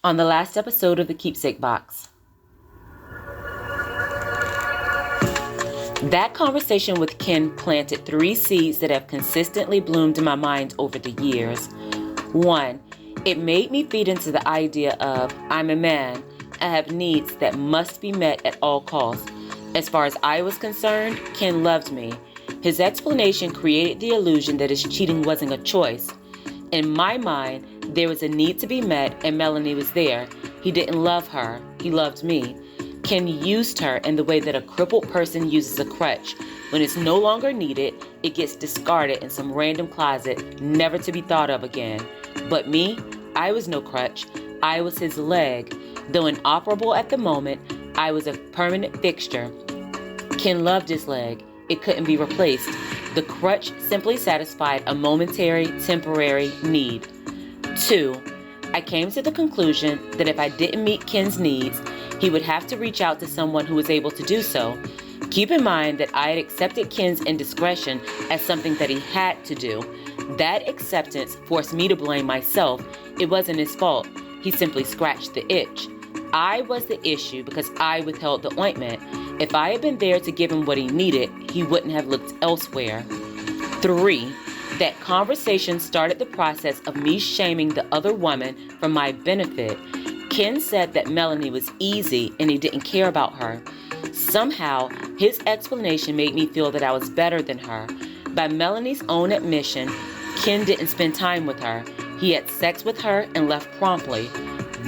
On the last episode of the Keepsake box. That conversation with Ken planted 3 seeds that have consistently bloomed in my mind over the years. 1, it made me feed into the idea of I'm a man. I have needs that must be met at all costs. As far as I was concerned, Ken loved me. His explanation created the illusion that his cheating wasn't a choice. In my mind, there was a need to be met, and Melonie was there. He didn't love her. He loved me. Ken used her in the way that a crippled person uses a crutch. When it's no longer needed, it gets discarded in some random closet, never to be thought of again. But me, I was no crutch. I was his leg. Though inoperable at the moment, I was a permanent fixture. Ken loved his leg. It couldn't be replaced. The crutch simply satisfied a momentary, temporary need. 2, I came to the conclusion that if I didn't meet Ken's needs, he would have to reach out to someone who was able to do so. Keep in mind that I had accepted Ken's indiscretion as something that he had to do. That acceptance forced me to blame myself. It wasn't his fault. He simply scratched the itch. I was the issue because I withheld the ointment. If I had been there to give him what he needed, he wouldn't have looked elsewhere. 3, that conversation started the process of me shaming the other woman for my benefit. Ken said that Melonie was easy and he didn't care about her. Somehow, his explanation made me feel that I was better than her. By Melonie's own admission, Ken didn't spend time with her. He had sex with her and left promptly.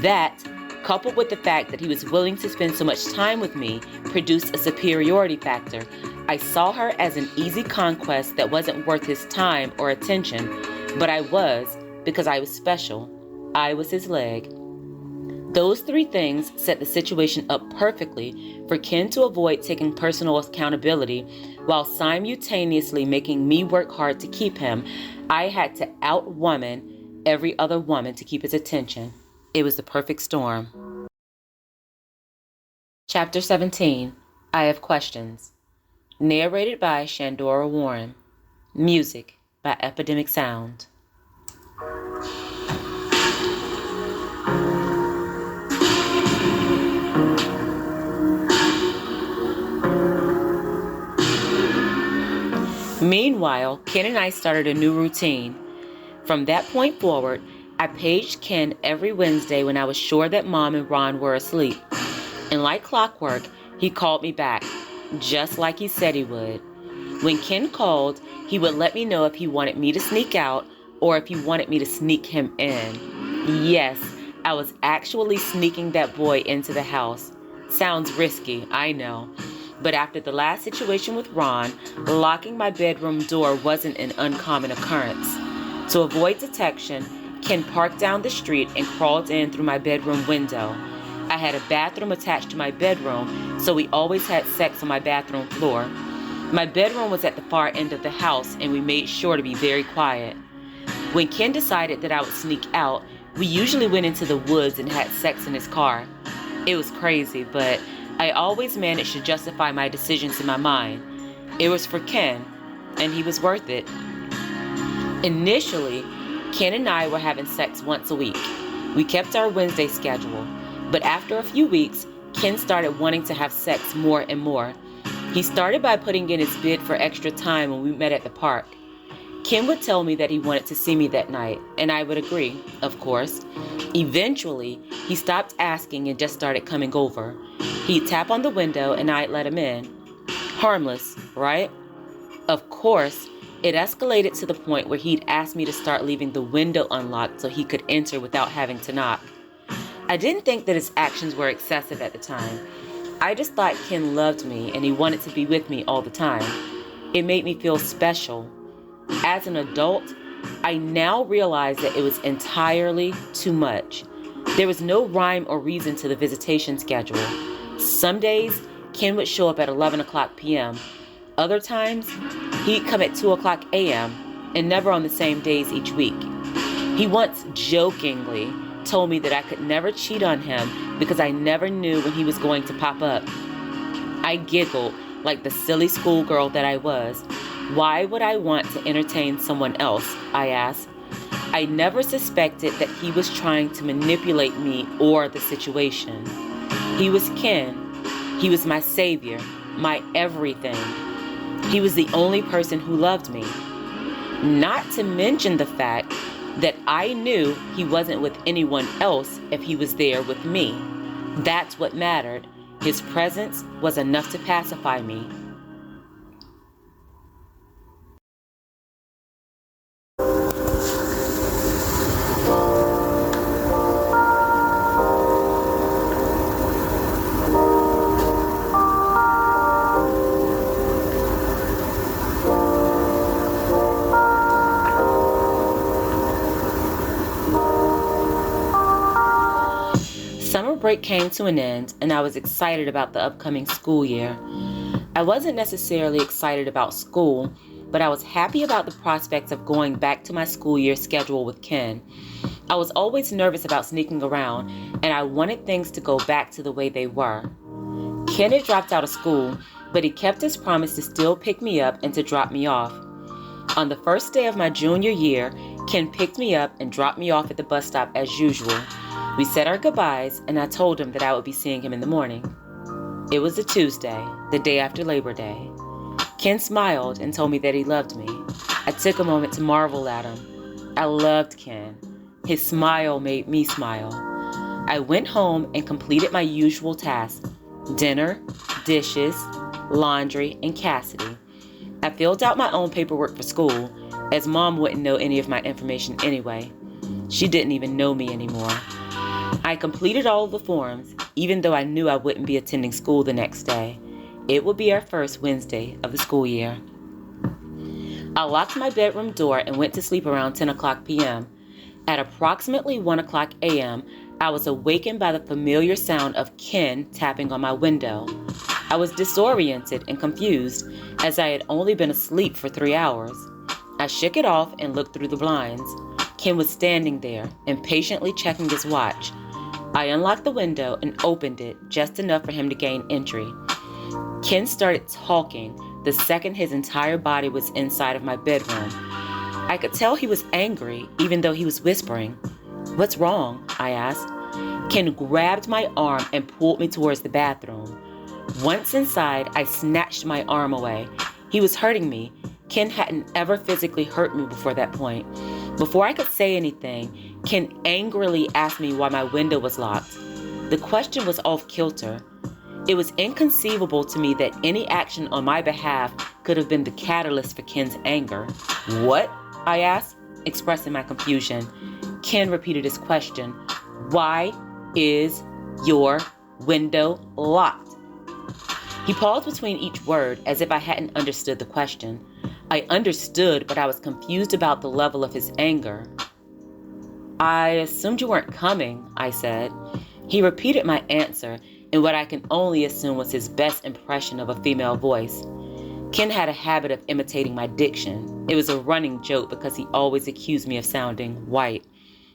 That, coupled with the fact that he was willing to spend so much time with me, produced a superiority factor. I saw her as an easy conquest that wasn't worth his time or attention, but I was, because I was special. I was his leg. Those 3 things set the situation up perfectly for Ken to avoid taking personal accountability while simultaneously making me work hard to keep him. I had to out-woman every other woman to keep his attention. It was the perfect storm. Chapter 17, I Have Questions. Narrated by Shandora Warren. Music by Epidemic Sound. Meanwhile, Ken and I started a new routine. From that point forward, I paged Ken every Wednesday when I was sure that Mom and Ron were asleep. And like clockwork, he called me back, just like he said he would. When Ken called, he would let me know if he wanted me to sneak out or if he wanted me to sneak him in. Yes, I was actually sneaking that boy into the house. Sounds risky, I know. But after the last situation with Ron, locking my bedroom door wasn't an uncommon occurrence. To avoid detection, Ken parked down the street and crawled in through my bedroom window. I had a bathroom attached to my bedroom, so we always had sex on my bathroom floor. My bedroom was at the far end of the house, and we made sure to be very quiet. When Ken decided that I would sneak out, we usually went into the woods and had sex in his car. It was crazy, but I always managed to justify my decisions in my mind. It was for Ken, and he was worth it. Initially, Ken and I were having sex once a week. We kept our Wednesday schedule, but after a few weeks, Ken started wanting to have sex more and more. He started by putting in his bid for extra time when we met at the park. Ken would tell me that he wanted to see me that night, and I would agree, of course. Eventually, he stopped asking and just started coming over. He'd tap on the window and I'd let him in. Harmless, right? Of course, it escalated to the point where he'd ask me to start leaving the window unlocked so he could enter without having to knock. I didn't think that his actions were excessive at the time. I just thought Ken loved me and he wanted to be with me all the time. It made me feel special. As an adult, I now realize that it was entirely too much. There was no rhyme or reason to the visitation schedule. Some days, Ken would show up at 11 o'clock p.m. Other times, he'd come at 2 o'clock a.m., and never on the same days each week. He once jokingly told me that I could never cheat on him because I never knew when he was going to pop up. I giggled like the silly schoolgirl that I was. Why would I want to entertain someone else? I asked. I never suspected that he was trying to manipulate me or the situation. He was Ken. He was my savior, my everything. He was the only person who loved me. Not to mention the fact that I knew he wasn't with anyone else if he was there with me. That's what mattered. His presence was enough to pacify me. Summer break came to an end, and I was excited about the upcoming school year. I wasn't necessarily excited about school, but I was happy about the prospects of going back to my school year schedule with Ken. I was always nervous about sneaking around, and I wanted things to go back to the way they were. Ken had dropped out of school, but he kept his promise to still pick me up and to drop me off. On the first day of my junior year, Ken picked me up and dropped me off at the bus stop as usual. We said our goodbyes, and I told him that I would be seeing him in the morning. It was a Tuesday, the day after Labor Day. Ken smiled and told me that he loved me. I took a moment to marvel at him. I loved Ken. His smile made me smile. I went home and completed my usual tasks: dinner, dishes, laundry, and Cassidy. I filled out my own paperwork for school, as Mom wouldn't know any of my information anyway. She didn't even know me anymore. I completed all of the forms, even though I knew I wouldn't be attending school the next day. It would be our first Wednesday of the school year. I locked my bedroom door and went to sleep around 10 o'clock p.m. At approximately 1 o'clock a.m., I was awakened by the familiar sound of Ken tapping on my window. I was disoriented and confused, as I had only been asleep for 3 hours. I shook it off and looked through the blinds. Ken was standing there, impatiently checking his watch. I unlocked the window and opened it just enough for him to gain entry. Ken started talking the second his entire body was inside of my bedroom. I could tell he was angry, even though he was whispering. "What's wrong?" I asked. Ken grabbed my arm and pulled me towards the bathroom. Once inside, I snatched my arm away. He was hurting me. Ken hadn't ever physically hurt me before that point. Before I could say anything, Ken angrily asked me why my window was locked. The question was off kilter. It was inconceivable to me that any action on my behalf could have been the catalyst for Ken's anger. "What?" I asked, expressing my confusion. Ken repeated his question. "Why is your window locked?" He paused between each word as if I hadn't understood the question. I understood, but I was confused about the level of his anger. "I assumed you weren't coming," I said. He repeated my answer in what I can only assume was his best impression of a female voice. Ken had a habit of imitating my diction. It was a running joke because he always accused me of sounding white.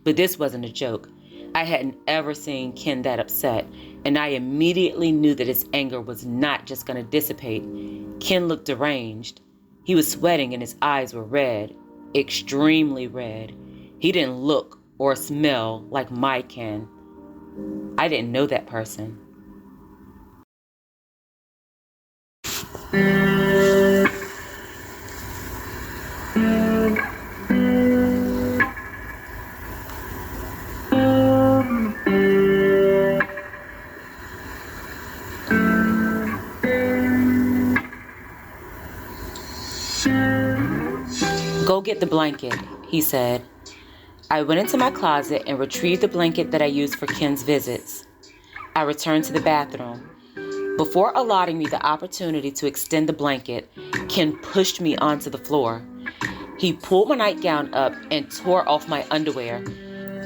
But this wasn't a joke. I hadn't ever seen Ken that upset, and I immediately knew that his anger was not just going to dissipate. Ken looked deranged. He was sweating and his eyes were red, extremely red. He didn't look or smell like my Ken. I didn't know that person. "Go get the blanket," he said. I went into my closet and retrieved the blanket that I used for Ken's visits. I returned to the bathroom. Before allotting me the opportunity to extend the blanket, Ken pushed me onto the floor. He pulled my nightgown up and tore off my underwear.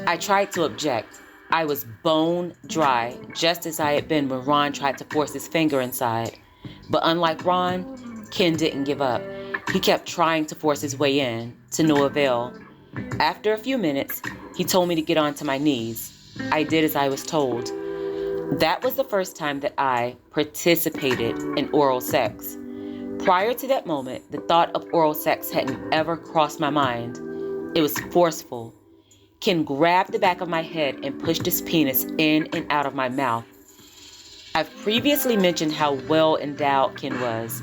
I tried to object. I was bone dry, just as I had been when Ron tried to force his finger inside. But unlike Ron, Ken didn't give up. He kept trying to force his way in, to no avail. After a few minutes, he told me to get onto my knees. I did as I was told. That was the first time that I participated in oral sex. Prior to that moment, the thought of oral sex hadn't ever crossed my mind. It was forceful, Ken grabbed the back of my head and pushed his penis in and out of my mouth. I've previously mentioned how well endowed Ken was.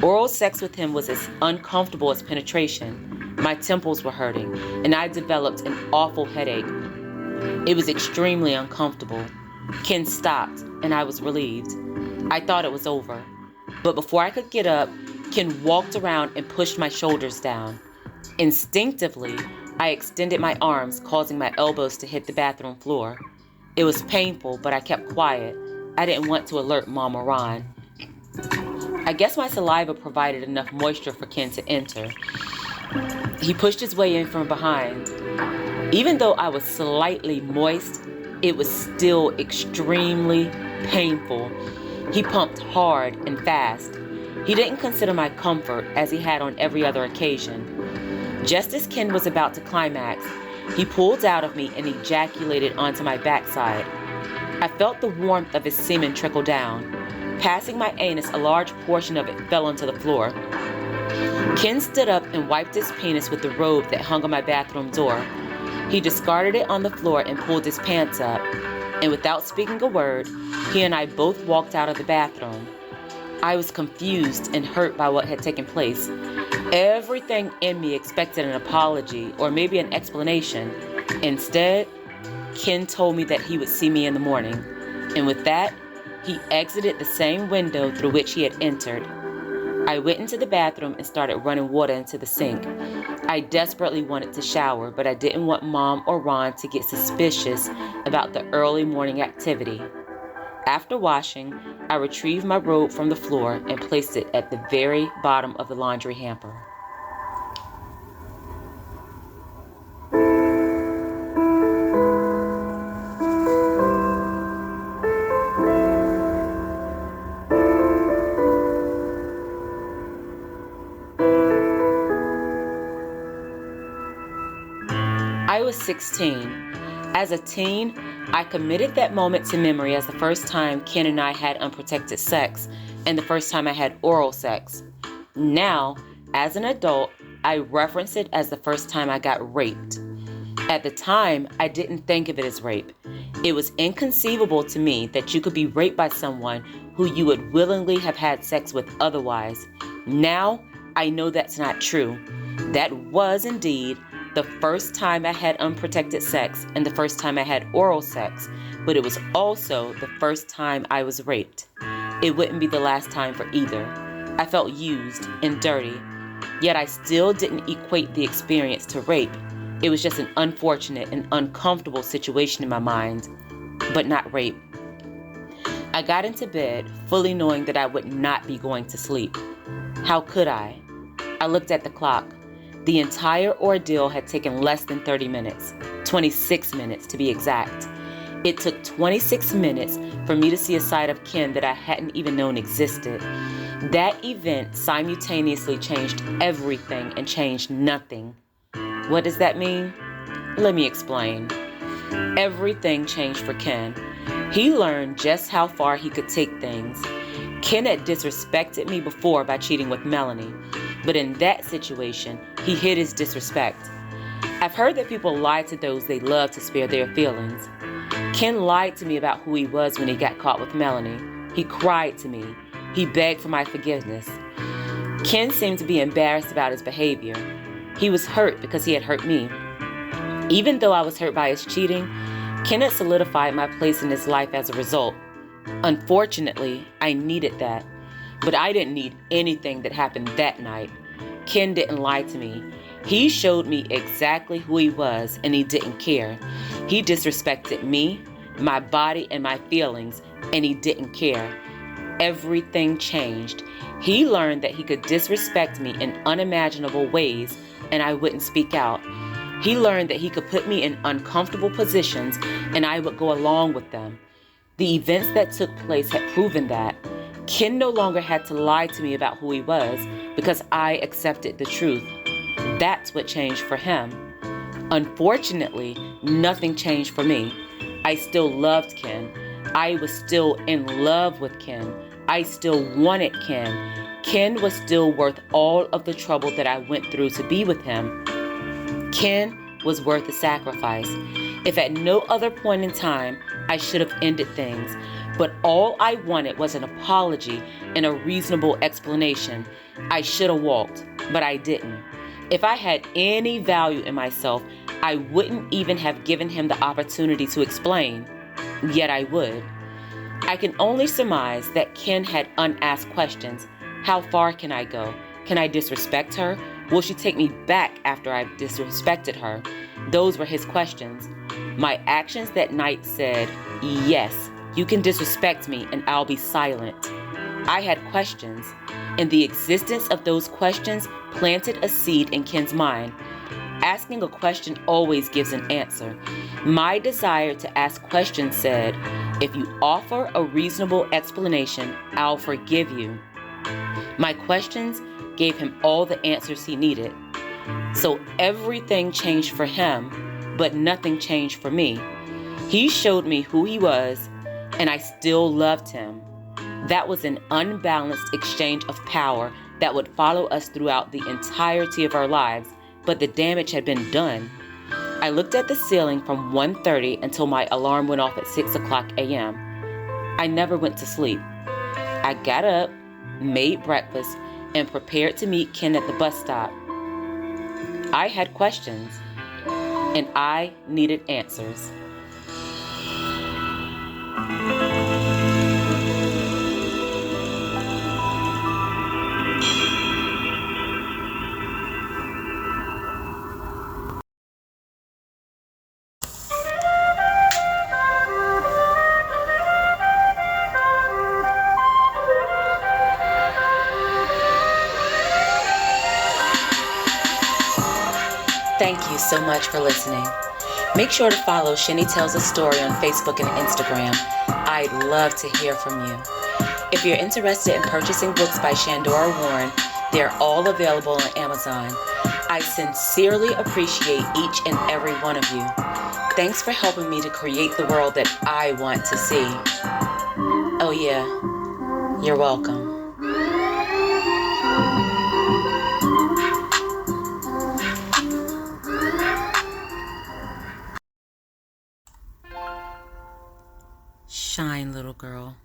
Oral sex with him was as uncomfortable as penetration. My temples were hurting, and I developed an awful headache. It was extremely uncomfortable. Ken stopped, and I was relieved. I thought it was over. But before I could get up, Ken walked around and pushed my shoulders down. Instinctively, I extended my arms, causing my elbows to hit the bathroom floor. It was painful, but I kept quiet. I didn't want to alert Mom or Ron. I guess my saliva provided enough moisture for Ken to enter. He pushed his way in from behind. Even though I was slightly moist, it was still extremely painful. He pumped hard and fast. He didn't consider my comfort as he had on every other occasion. Just as Ken was about to climax, he pulled out of me and ejaculated onto my backside. I felt the warmth of his semen trickle down. Passing my anus, a large portion of it fell onto the floor. Ken stood up and wiped his penis with the robe that hung on my bathroom door. He discarded it on the floor and pulled his pants up. And without speaking a word, he and I both walked out of the bathroom. I was confused and hurt by what had taken place. Everything in me expected an apology or maybe an explanation. Instead, Ken told me that he would see me in the morning. And with that, he exited the same window through which he had entered. I went into the bathroom and started running water into the sink. I desperately wanted to shower, but I didn't want Mom or Ron to get suspicious about the early morning activity. After washing, I retrieved my robe from the floor and placed it at the very bottom of the laundry hamper. I was 16. As a teen, I committed that moment to memory as the first time Ken and I had unprotected sex and the first time I had oral sex. Now, as an adult, I reference it as the first time I got raped. At the time, I didn't think of it as rape. It was inconceivable to me that you could be raped by someone who you would willingly have had sex with otherwise. Now, I know that's not true. That was indeed the first time I had unprotected sex and the first time I had oral sex, but it was also the first time I was raped. It wouldn't be the last time for either. I felt used and dirty, yet I still didn't equate the experience to rape. It was just an unfortunate and uncomfortable situation in my mind, but not rape. I got into bed fully knowing that I would not be going to sleep. How could I? I looked at the clock. The entire ordeal had taken less than 30 minutes, 26 minutes to be exact. It took 26 minutes for me to see a side of Ken that I hadn't even known existed. That event simultaneously changed everything and changed nothing. What does that mean? Let me explain. Everything changed for Ken. He learned just how far he could take things. Ken had disrespected me before by cheating with Melonie, but in that situation, he hid his disrespect. I've heard that people lie to those they love to spare their feelings. Ken lied to me about who he was when he got caught with Melonie. He cried to me. He begged for my forgiveness. Ken seemed to be embarrassed about his behavior. He was hurt because he had hurt me. Even though I was hurt by his cheating, Ken had solidified my place in his life as a result. Unfortunately, I needed that. But I didn't need anything that happened that night. Ken didn't lie to me. He showed me exactly who he was, and he didn't care. He disrespected me, my body, and my feelings, and he didn't care. Everything changed. He learned that he could disrespect me in unimaginable ways, and I wouldn't speak out. He learned that he could put me in uncomfortable positions, and I would go along with them. The events that took place had proven that. Ken no longer had to lie to me about who he was because I accepted the truth. That's what changed for him. Unfortunately, nothing changed for me. I still loved Ken. I was still in love with Ken. I still wanted Ken. Ken was still worth all of the trouble that I went through to be with him. Ken was worth the sacrifice. If at no other point in time I should have ended things, but all I wanted was an apology and a reasonable explanation, I should have walked, but I didn't. If I had any value in myself, I wouldn't even have given him the opportunity to explain, yet I would. I can only surmise that Ken had unasked questions. How far can I go? Can I disrespect her? Will she take me back after I've disrespected her? Those were his questions. My actions that night said, yes, you can disrespect me and I'll be silent. I had questions, and the existence of those questions planted a seed in Ken's mind. Asking a question always gives an answer. My desire to ask questions said, if you offer a reasonable explanation, I'll forgive you. My questions gave him all the answers he needed. So everything changed for him, but nothing changed for me. He showed me who he was, and I still loved him. That was an unbalanced exchange of power that would follow us throughout the entirety of our lives, but the damage had been done. I looked at the ceiling from 1:30 until my alarm went off at 6 o'clock a.m. I never went to sleep. I got up, made breakfast, and prepared to meet Ken at the bus stop. I had questions, and I needed answers. Thank you so much for listening. Make sure to follow Shenny Tells a Story on Facebook and Instagram. I'd love to hear from you. If you're interested in purchasing books by Shandora Warren, they're all available on Amazon. I sincerely appreciate each and every one of you. Thanks for helping me to create the world that I want to see. Oh yeah, you're welcome. Shine, little girl.